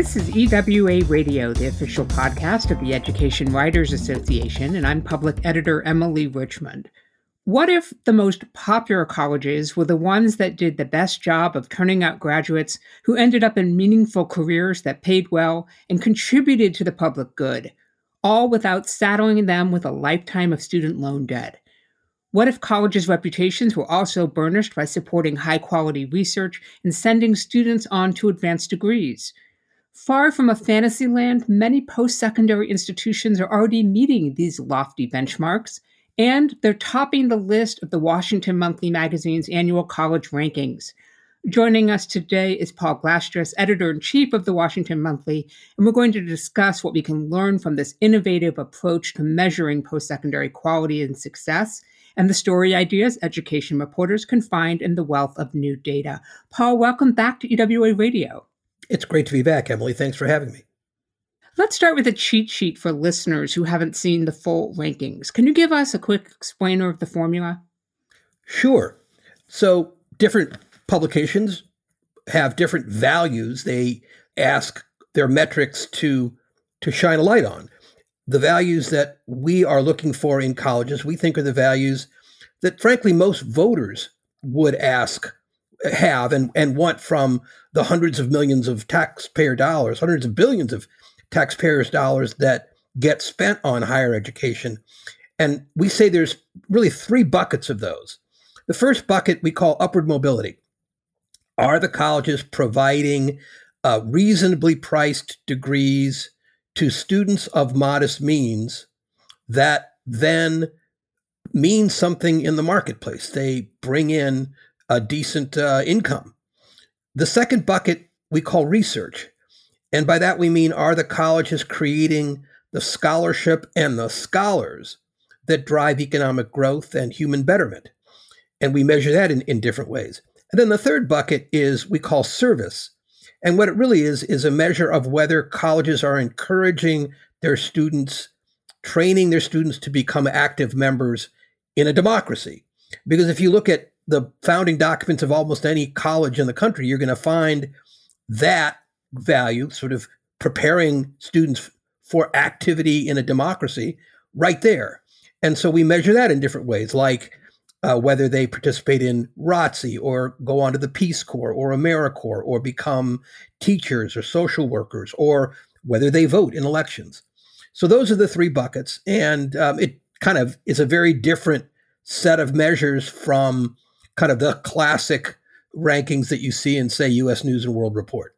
This is EWA Radio, the official podcast of the Education Writers Association, and I'm public editor Emily Richmond. What if the most popular colleges were the ones that did the best job of turning out graduates who ended up in meaningful careers that paid well and contributed to the public good, all without saddling them with a lifetime of student loan debt? What if colleges' reputations were also burnished by supporting high-quality research and sending students on to advanced degrees? Far from a fantasy land, many post-secondary institutions are already meeting these lofty benchmarks, and they're topping the list of the Washington Monthly magazine's annual college rankings. Joining us today is Paul Glastris, editor-in-chief of the Washington Monthly, and we're going to discuss what we can learn from this innovative approach to measuring post-secondary quality and success, and the story ideas education reporters can find in the wealth of new data. Paul, welcome back to EWA Radio. It's great to be back, Emily. Thanks for having me. Let's start with a cheat sheet for listeners who haven't seen the full rankings. Can you give us a quick explainer of the formula? Sure. So different publications have different values they ask their metrics to shine a light on. The values that we are looking for in colleges, we think are the values that, frankly, most voters would have and want from the hundreds of millions of taxpayer dollars, hundreds of billions of taxpayers' dollars that get spent on higher education. And we say there's really three buckets of those. The first bucket we call upward mobility. Are the colleges providing reasonably priced degrees to students of modest means that then mean something in the marketplace? They bring in a decent income. The second bucket we call research. And by that we mean, are the colleges creating the scholarship and the scholars that drive economic growth and human betterment? And we measure that in different ways. And then the third bucket is we call service. And what it really is a measure of whether colleges are encouraging their students, training their students to become active members in a democracy. Because if you look at the founding documents of almost any college in the country, you're going to find that value, sort of preparing students for activity in a democracy, right there. And so we measure that in different ways, like whether they participate in ROTC or go on to the Peace Corps or AmeriCorps or become teachers or social workers, or whether they vote in elections. So those are the three buckets. And it kind of is a very different set of measures from kind of the classic rankings that you see in, say, U.S. News and World Report.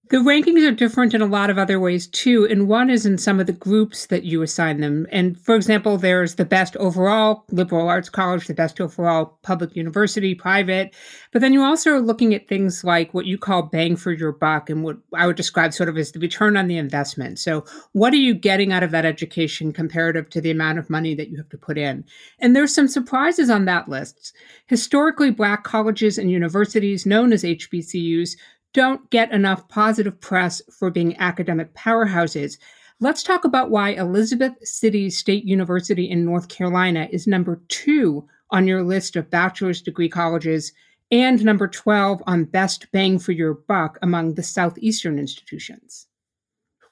The rankings are different in a lot of other ways, too, and one is in some of the groups that you assign them. And, for example, there's the best overall liberal arts college, the best overall public university, private. But then you also are looking at things like what you call bang for your buck and what I would describe sort of as the return on the investment. So what are you getting out of that education comparative to the amount of money that you have to put in? And there's some surprises on that list. Historically, Black colleges and universities, known as HBCUs, don't get enough positive press for being academic powerhouses. Let's talk about why Elizabeth City State University in North Carolina is number 2 on your list of bachelor's degree colleges and number 12 on best bang for your buck among the Southeastern institutions.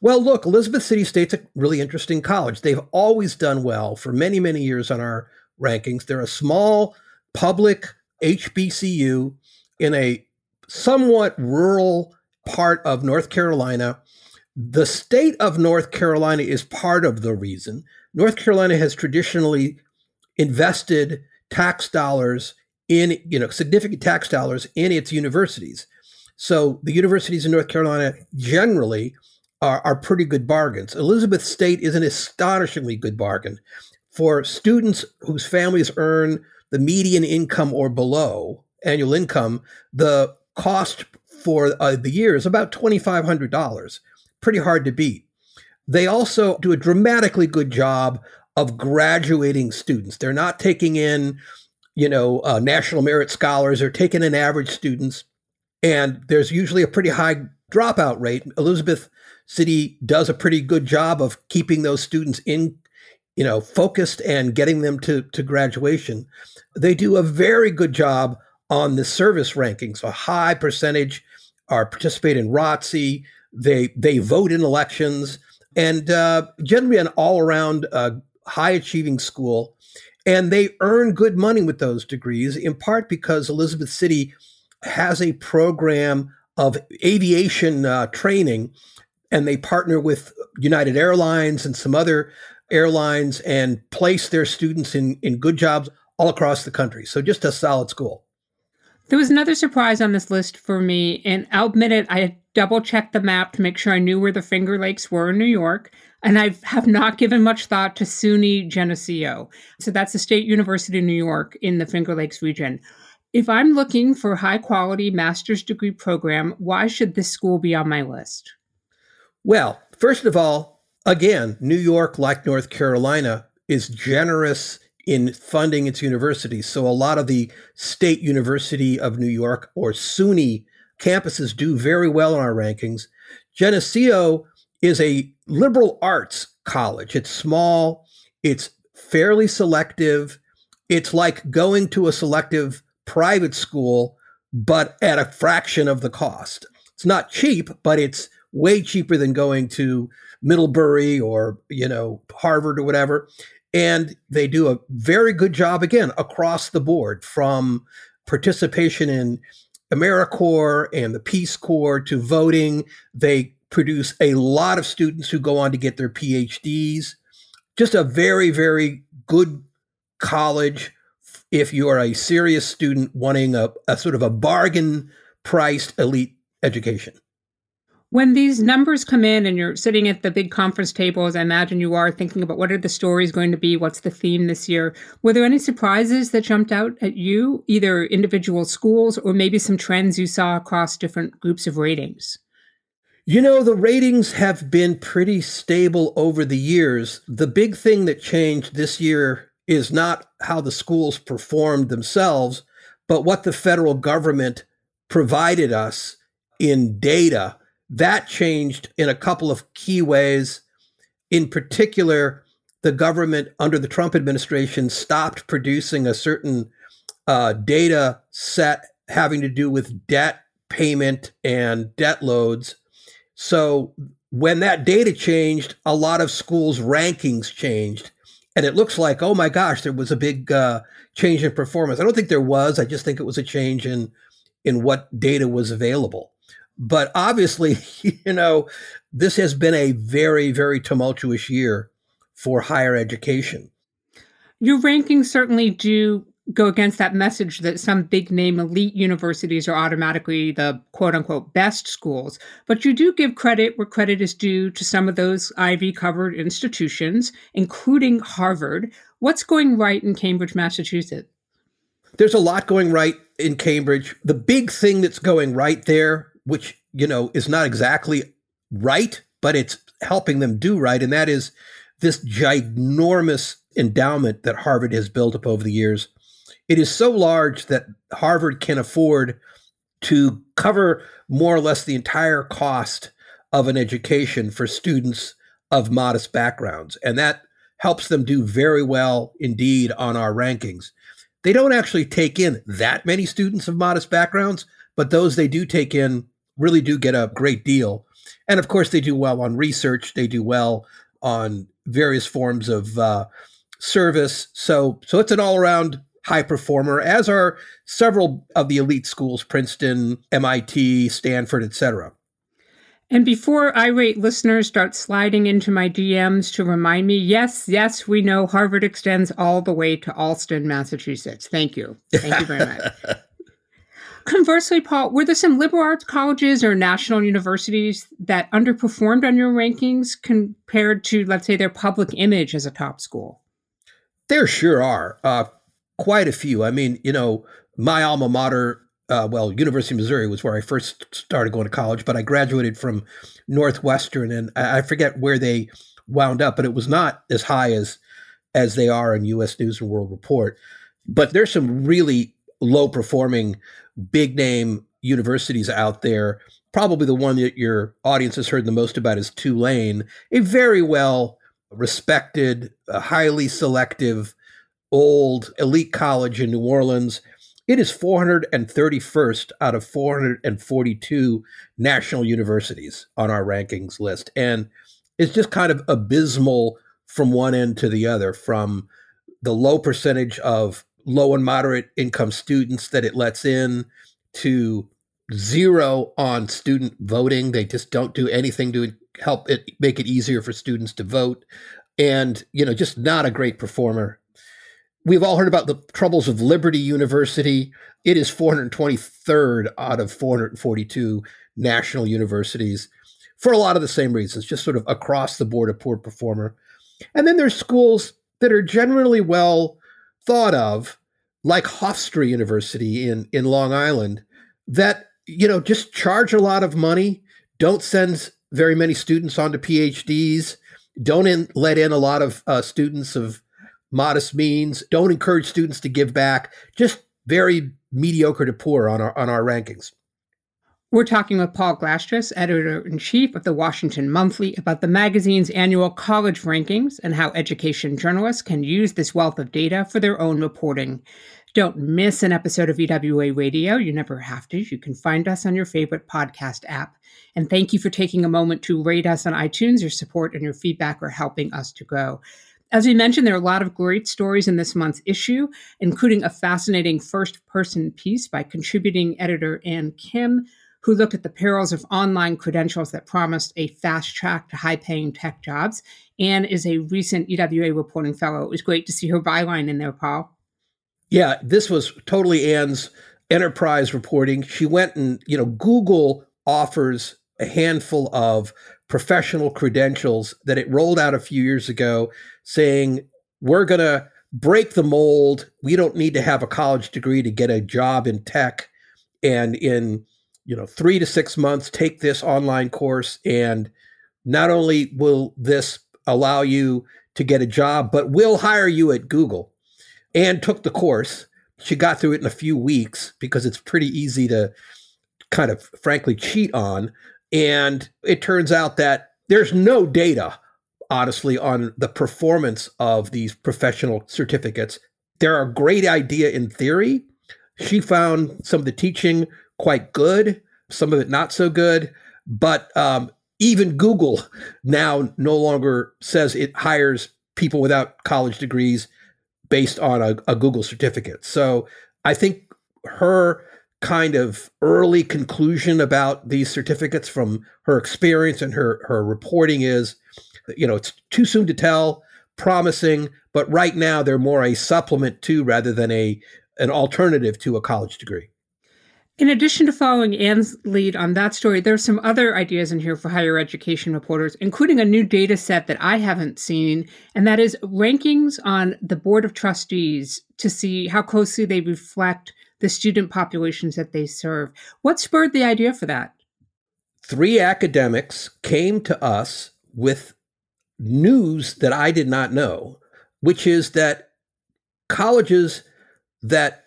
Well, look, Elizabeth City State's a really interesting college. They've always done well for many, many years on our rankings. They're a small public HBCU in a somewhat rural part of North Carolina. The state of North Carolina is part of the reason. North Carolina has traditionally invested tax dollars in, significant tax dollars in its universities. So the universities in North Carolina generally are pretty good bargains. Elizabeth State is an astonishingly good bargain for students whose families earn the median income or below annual income. The cost for the year is about $2,500. Pretty hard to beat. They also do a dramatically good job of graduating students. They're not taking in, national merit scholars. They're taking in average students. And there's usually a pretty high dropout rate. Elizabeth City does a pretty good job of keeping those students in, focused and getting them to graduation. They do a very good job on the service rankings. A high percentage are participate in ROTC. They vote in elections, and generally an all around high achieving school. And they earn good money with those degrees, in part because Elizabeth City has a program of aviation training, and they partner with United Airlines and some other airlines and place their students in good jobs all across the country. So just a solid school. There was another surprise on this list for me, and I'll admit it, I double checked the map to make sure I knew where the Finger Lakes were in New York, and I have not given much thought to SUNY-Geneseo. So that's a state university in New York in the Finger Lakes region. If I'm looking for a high quality master's degree program, why should this school be on my list? Well, first of all, again, New York, like North Carolina, is generous in funding its universities. So a lot of the State University of New York, or SUNY campuses, do very well in our rankings. Geneseo is a liberal arts college. It's small, it's fairly selective. It's like going to a selective private school, but at a fraction of the cost. It's not cheap, but it's way cheaper than going to Middlebury or, Harvard or whatever. And they do a very good job, again, across the board, from participation in AmeriCorps and the Peace Corps to voting. They produce a lot of students who go on to get their PhDs. Just a very, very good college if you are a serious student wanting a sort of a bargain priced elite education. When these numbers come in and you're sitting at the big conference table, as I imagine you are, thinking about what are the stories going to be, what's the theme this year, were there any surprises that jumped out at you, either individual schools or maybe some trends you saw across different groups of ratings? The ratings have been pretty stable over the years. The big thing that changed this year is not how the schools performed themselves, but what the federal government provided us in data. That changed in a couple of key ways. In particular, the government under the Trump administration stopped producing a certain data set having to do with debt payment and debt loads. So when that data changed, a lot of schools' rankings changed. And it looks like, oh my gosh, there was a big change in performance. I don't think there was. I just think it was a change in what data was available. But obviously, this has been a very, very tumultuous year for higher education. Your rankings certainly do go against that message that some big name elite universities are automatically the quote unquote best schools. But you do give credit where credit is due to some of those Ivy covered institutions, including Harvard. What's going right in Cambridge, Massachusetts? There's a lot going right in Cambridge. The big thing that's going right there, which, is not exactly right, but it's helping them do right. And that is this ginormous endowment that Harvard has built up over the years. It is so large that Harvard can afford to cover more or less the entire cost of an education for students of modest backgrounds. And that helps them do very well indeed on our rankings. They don't actually take in that many students of modest backgrounds, but those they do take in really do get a great deal. And of course, they do well on research. They do well on various forms of service. So it's an all-around high performer, as are several of the elite schools, Princeton, MIT, Stanford, etc. And before irate listeners start sliding into my DMs to remind me, yes, we know Harvard extends all the way to Allston, Massachusetts. Thank you. Thank you very much. Conversely, Paul, were there some liberal arts colleges or national universities that underperformed on your rankings compared to, let's say, their public image as a top school? There sure are. Quite a few. I mean, my alma mater, University of Missouri was where I first started going to college, but I graduated from Northwestern, and I forget where they wound up, but it was not as high as they are in U.S. News and World Report. But there's some really low-performing, big-name universities out there. Probably the one that your audience has heard the most about is Tulane, a very well-respected, highly selective, old elite college in New Orleans. It is 431st out of 442 national universities on our rankings list. And it's just kind of abysmal from one end to the other, from the low percentage of low and moderate income students that it lets in to zero on student voting. They just don't do anything to help it make it easier for students to vote. And, just not a great performer. We've all heard about the troubles of Liberty University. It is 423rd out of 442 national universities for a lot of the same reasons, just sort of across the board a poor performer. And then there's schools that are generally well thought of, like Hofstra University in Long Island, that, just charge a lot of money, don't send very many students onto PhDs, don't let in a lot of students of modest means, don't encourage students to give back, just very mediocre to poor on our rankings. We're talking with Paul Glastris, editor-in-chief of the Washington Monthly, about the magazine's annual college rankings and how education journalists can use this wealth of data for their own reporting. Don't miss an episode of EWA Radio. You never have to. You can find us on your favorite podcast app. And thank you for taking a moment to rate us on iTunes. Your support and your feedback are helping us to grow. As we mentioned, there are a lot of great stories in this month's issue, including a fascinating first-person piece by contributing editor Ann Kim, who looked at the perils of online credentials that promised a fast track to high-paying tech jobs, and is a recent EWA reporting fellow. It was great to see her byline in there, Paul. Yeah, this was totally Ann's enterprise reporting. She went and, Google offers a handful of professional credentials that it rolled out a few years ago, saying, we're going to break the mold. We don't need to have a college degree to get a job in tech. And in 3 to 6 months, take this online course. And not only will this allow you to get a job, but we'll hire you at Google. Anne took the course. She got through it in a few weeks because it's pretty easy to kind of, frankly, cheat on. And it turns out that there's no data, honestly, on the performance of these professional certificates. They're a great idea in theory. She found some of the teaching quite good, some of it not so good. But even Google now no longer says it hires people without college degrees based on a Google certificate. So I think her kind of early conclusion about these certificates from her experience and her reporting is, it's too soon to tell, promising, but right now they're more a supplement to rather than an alternative to a college degree. In addition to following Ann's lead on that story, there are some other ideas in here for higher education reporters, including a new data set that I haven't seen, and that is rankings on the Board of Trustees to see how closely they reflect the student populations that they serve. What spurred the idea for that? 3 academics came to us with news that I did not know, which is that colleges that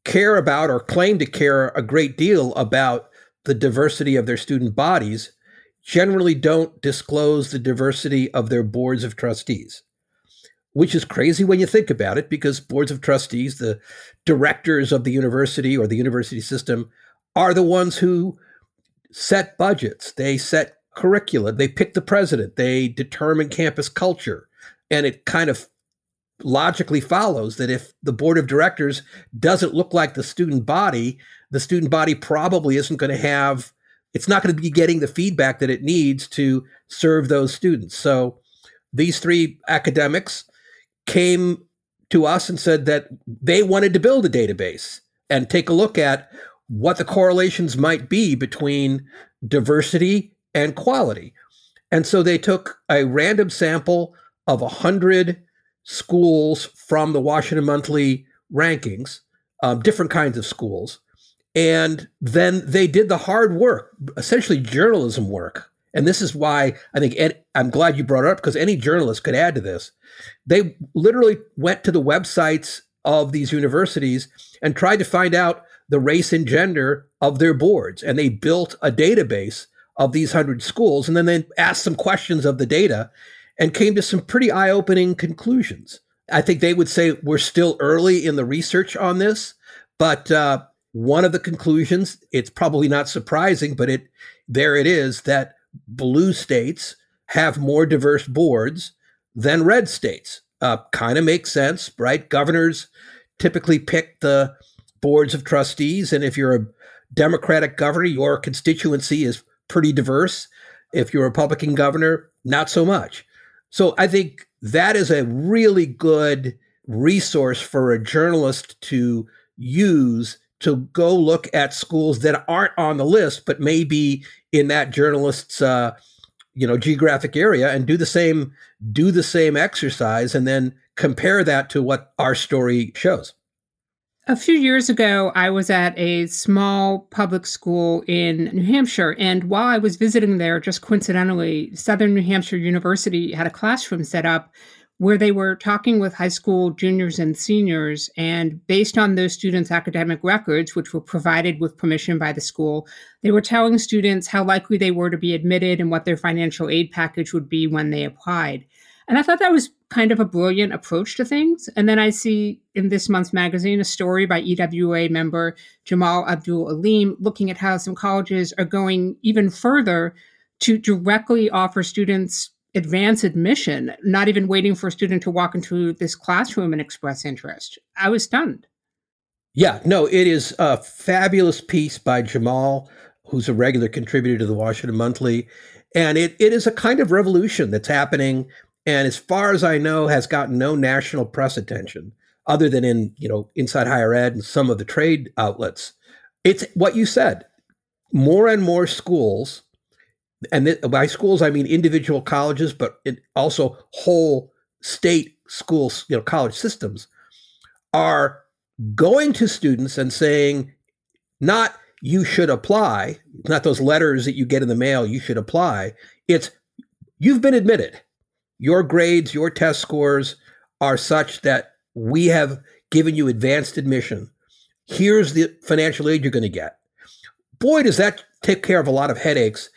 care about or claim to care a great deal about the diversity of their student bodies generally don't disclose the diversity of their boards of trustees, which is crazy when you think about it, because boards of trustees, the directors of the university or the university system, are the ones who set budgets, they set curricula, they pick the president, they determine campus culture. And it kind of logically follows that if the board of directors doesn't look like the student body probably isn't going to have, it's not going to be getting the feedback that it needs to serve those students. So these 3 academics came to us and said that they wanted to build a database and take a look at what the correlations might be between diversity and quality. And so they took a random sample of 100 schools from the Washington Monthly rankings, different kinds of schools. And then they did the hard work, essentially journalism work. And this is why I think, I'm glad you brought it up, because any journalist could add to this. They literally went to the websites of these universities and tried to find out the race and gender of their boards. And they built a database of these 100 schools. And then they asked some questions of the data and came to some pretty eye-opening conclusions. I think they would say we're still early in the research on this, But one of the conclusions, it's probably not surprising, but there it is, that blue states have more diverse boards than red states. Kind of makes sense, right? Governors typically pick the boards of trustees, and if you're a Democratic governor, your constituency is pretty diverse. If you're a Republican governor, not so much. So I think that is a really good resource for a journalist to use to go look at schools that aren't on the list, but maybe in that journalist's geographic area, and do the same exercise, and then compare that to what our story shows. A few years ago, I was at a small public school in New Hampshire, and while I was visiting there, just coincidentally, Southern New Hampshire University had a classroom set up where they were talking with high school juniors and seniors, and based on those students' academic records, which were provided with permission by the school, they were telling students how likely they were to be admitted and what their financial aid package would be when they applied. And I thought that was kind of a brilliant approach to things. And then I see in this month's magazine a story by EWA member Jamaal Abdul-Alim looking at how some colleges are going even further to directly offer students advanced admission, not even waiting for a student to walk into this classroom and express interest. I was stunned. Yeah, no, it is a fabulous piece by Jamaal, who's a regular contributor to the Washington Monthly. And it is a kind of revolution that's happening, and as far as I know, has gotten no national press attention other than in, Inside Higher Ed and some of the trade outlets. It's what you said. More and more schools, and by schools I mean individual colleges, but also whole state schools, college systems, are going to students and saying, not you should apply, not those letters that you get in the mail, you should apply. It's you've been admitted. Your grades, your test scores are such that we have given you advanced admission. Here's the financial aid you're going to get. Boy, does that take care of a lot of headaches,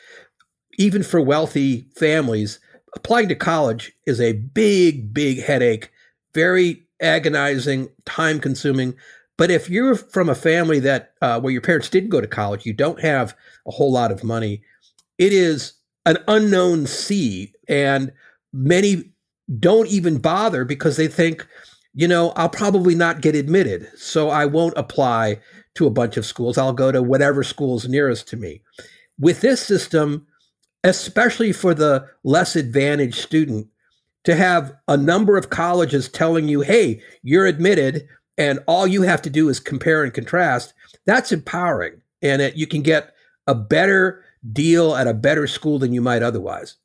even for wealthy families. Applying to college is a big, big headache, very agonizing, time consuming. But if you're from a family that where your parents didn't go to college, you don't have a whole lot of money, it is an unknown sea. And many don't even bother because they think, I'll probably not get admitted, so I won't apply to a bunch of schools. I'll go to whatever school's nearest to me. With this system, especially for the less advantaged student, to have a number of colleges telling you, hey, you're admitted, and all you have to do is compare and contrast, that's empowering. And you can get a better deal at a better school than you might otherwise.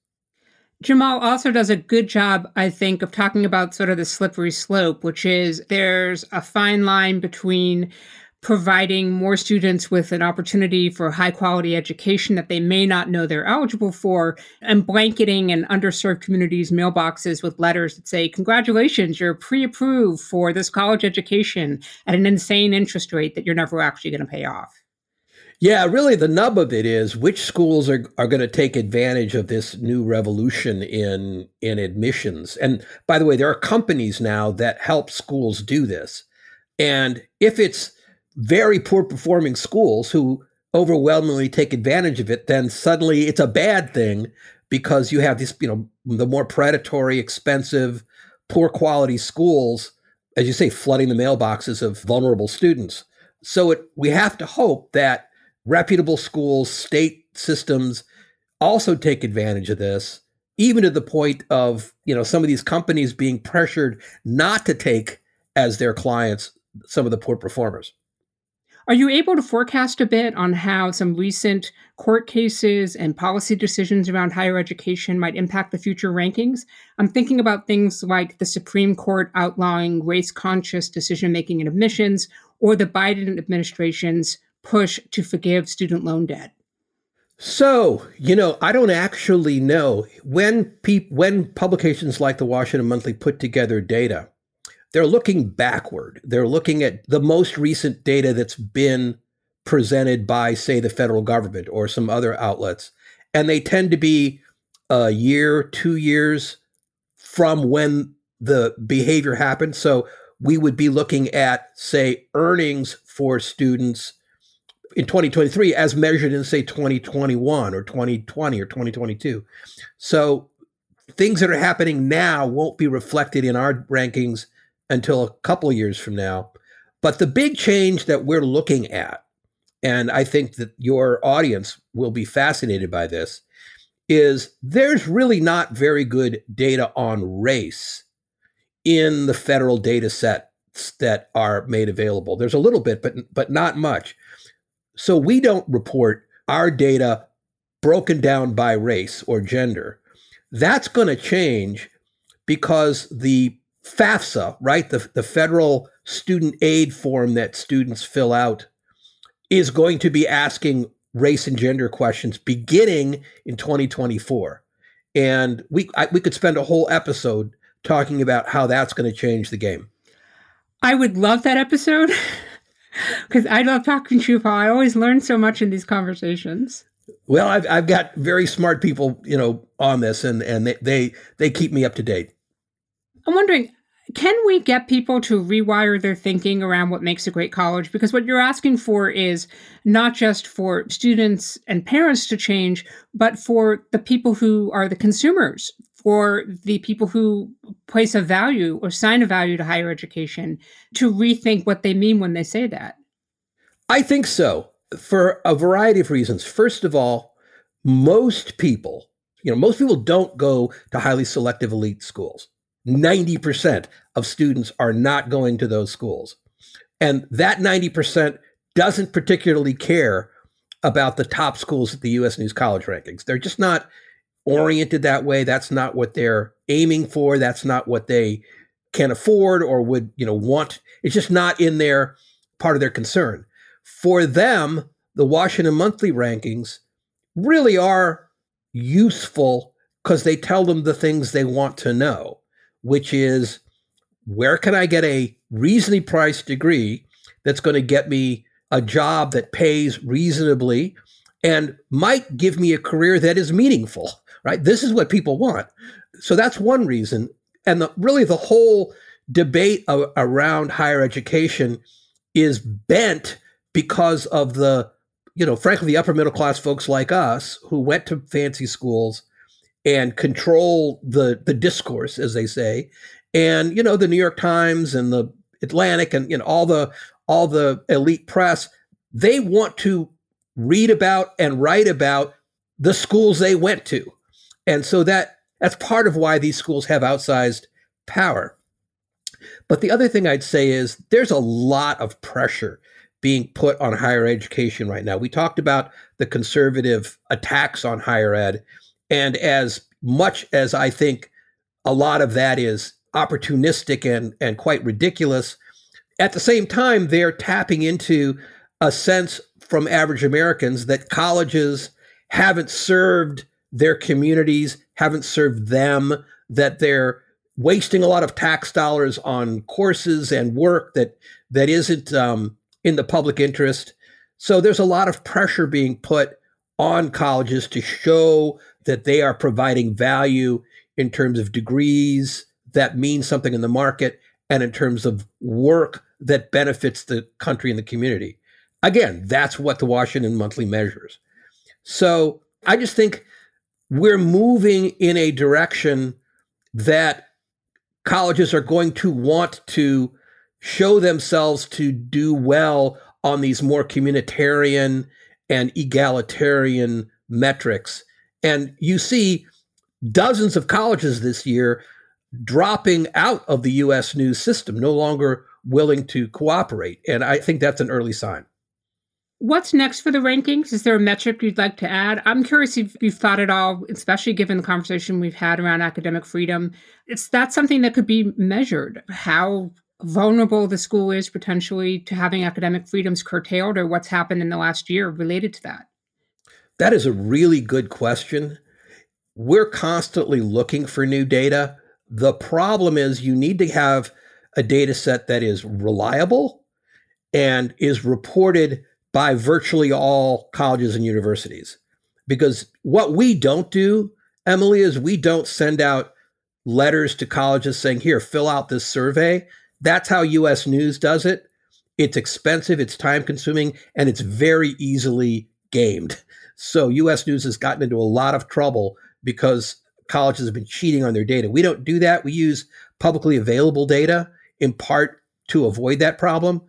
Jamaal also does a good job, I think, of talking about sort of the slippery slope, which is there's a fine line between providing more students with an opportunity for high quality education that they may not know they're eligible for, and blanketing and underserved communities' mailboxes with letters that say, congratulations, you're pre-approved for this college education at an insane interest rate that you're never actually going to pay off. Yeah, really the nub of it is which schools are going to take advantage of this new revolution in admissions. And by the way, there are companies now that help schools do this. And if it's very poor performing schools who overwhelmingly take advantage of it, then suddenly it's a bad thing because you have these, the more predatory, expensive, poor quality schools, as you say, flooding the mailboxes of vulnerable students. So we have to hope that reputable schools, state systems also take advantage of this, even to the point of, some of these companies being pressured not to take as their clients some of the poor performers. Are you able to forecast a bit on how some recent court cases and policy decisions around higher education might impact the future rankings? I'm thinking about things like the Supreme Court outlawing race-conscious decision-making in admissions, or the Biden administration's push to forgive student loan debt. So, I don't actually know when publications like the Washington Monthly put together data, they're looking backward. They're looking at the most recent data that's been presented by, say, the federal government or some other outlets. And they tend to be a year, 2 years from when the behavior happened. So we would be looking at, say, earnings for students in 2023 as measured in, say, 2021 or 2020 or 2022. So things that are happening now won't be reflected in our rankings until a couple of years from now. But the big change that we're looking at, and I think that your audience will be fascinated by this, is there's really not very good data on race in the federal data sets that are made available. There's a little bit, but not much. So we don't report our data broken down by race or gender. That's going to change because the FAFSA, right, the federal student aid form that students fill out, is going to be asking race and gender questions beginning in 2024. And we could spend a whole episode talking about how that's going to change the game. I would love that episode because I love talking to you, Paul. I always learn so much in these conversations. Well, I've got very smart people, on this, and they keep me up to date. I'm wondering, can we get people to rewire their thinking around what makes a great college? Because what you're asking for is not just for students and parents to change, but for the people who are the consumers, for the people who place a value or assign a value to higher education, to rethink what they mean when they say that. I think so, for a variety of reasons. First of all, most people don't go to highly selective elite schools. 90% of students are not going to those schools. And that 90% doesn't particularly care about the top schools at the U.S. News College rankings. They're just not oriented that way. That's not what they're aiming for. That's not what they can afford or would, want. It's just not in their part of their concern. For them, the Washington Monthly rankings really are useful because they tell them the things they want to know, which is, where can I get a reasonably priced degree that's going to get me a job that pays reasonably and might give me a career that is meaningful, right? This is what people want. So that's one reason. And really the whole debate around higher education is bent because of frankly, the upper middle class folks like us who went to fancy schools and control the discourse, as they say. And, the New York Times and the Atlantic and, all the elite press, they want to read about and write about the schools they went to. And so that's part of why these schools have outsized power. But the other thing I'd say is there's a lot of pressure being put on higher education right now. We talked about the conservative attacks on higher ed. And as much as I think a lot of that is opportunistic and quite ridiculous, at the same time, they're tapping into a sense from average Americans that colleges haven't served their communities, haven't served them, that they're wasting a lot of tax dollars on courses and work that isn't in the public interest. So there's a lot of pressure being put on colleges to show that they are providing value in terms of degrees that mean something in the market and in terms of work that benefits the country and the community. Again, that's what the Washington Monthly measures. So I just think we're moving in a direction that colleges are going to want to show themselves to do well on these more communitarian and egalitarian metrics. And you see dozens of colleges this year dropping out of the U.S. news system, no longer willing to cooperate. And I think that's an early sign. What's next for the rankings? Is there a metric you'd like to add? I'm curious if you've thought at all, especially given the conversation we've had around academic freedom. That's something that could be measured, how vulnerable the school is potentially to having academic freedoms curtailed, or what's happened in the last year related to that. That is a really good question. We're constantly looking for new data. The problem is you need to have a data set that is reliable and is reported by virtually all colleges and universities. Because what we don't do, Emily, is we don't send out letters to colleges saying, here, fill out this survey. That's how U.S. News does it. It's expensive, it's time consuming, and it's very easily gamed. So U.S. News has gotten into a lot of trouble because colleges have been cheating on their data. We don't do that. We use publicly available data in part to avoid that problem.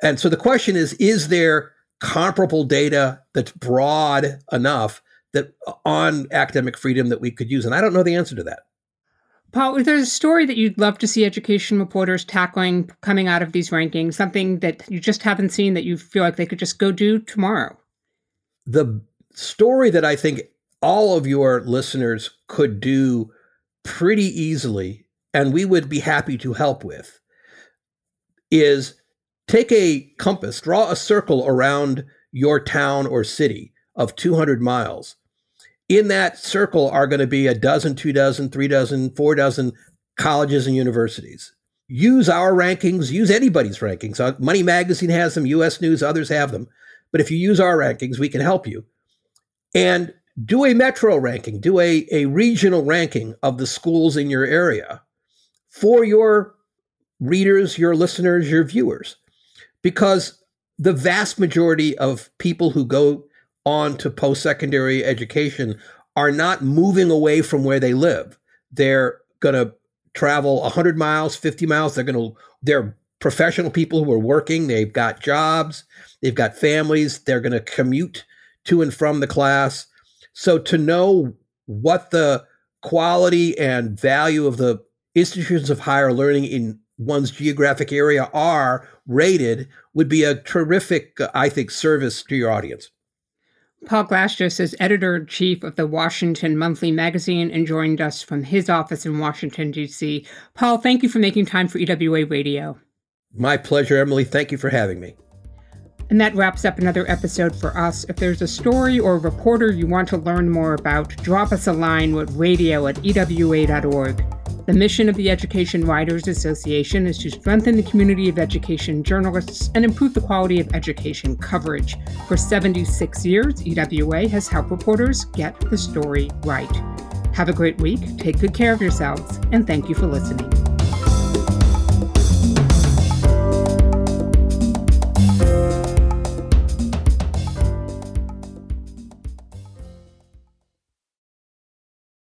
And so the question is there comparable data that's broad enough that on academic freedom that we could use? And I don't know the answer to that. Paul, is there a story that you'd love to see education reporters tackling coming out of these rankings, something that you just haven't seen that you feel like they could just go do tomorrow? The story that I think all of your listeners could do pretty easily, and we would be happy to help with, is take a compass, draw a circle around your town or city of 200 miles. In that circle are going to be a dozen, 2 dozen, 3 dozen, 4 dozen colleges and universities. Use our rankings, use anybody's rankings. Money Magazine has them, US News, others have them. But if you use our rankings, we can help you. And do a metro ranking, do a regional ranking of the schools in your area for your readers, your listeners, your viewers. Because the vast majority of people who go on to post-secondary education are not moving away from where they live. They're going to travel 100 miles, 50 miles. They're professional people who are working. They've got jobs. They've got families. They're going to commute to and from the class. So to know what the quality and value of the institutions of higher learning in one's geographic area are rated would be a terrific, I think, service to your audience. Paul Glastris is editor-in-chief of the Washington Monthly Magazine and joined us from his office in Washington, D.C. Paul, thank you for making time for EWA Radio. My pleasure, Emily. Thank you for having me. And that wraps up another episode for us. If there's a story or a reporter you want to learn more about, drop us a line with radio@ewa.org. The mission of the Education Writers Association is to strengthen the community of education journalists and improve the quality of education coverage. For 76 years, EWA has helped reporters get the story right. Have a great week, take good care of yourselves, and thank you for listening.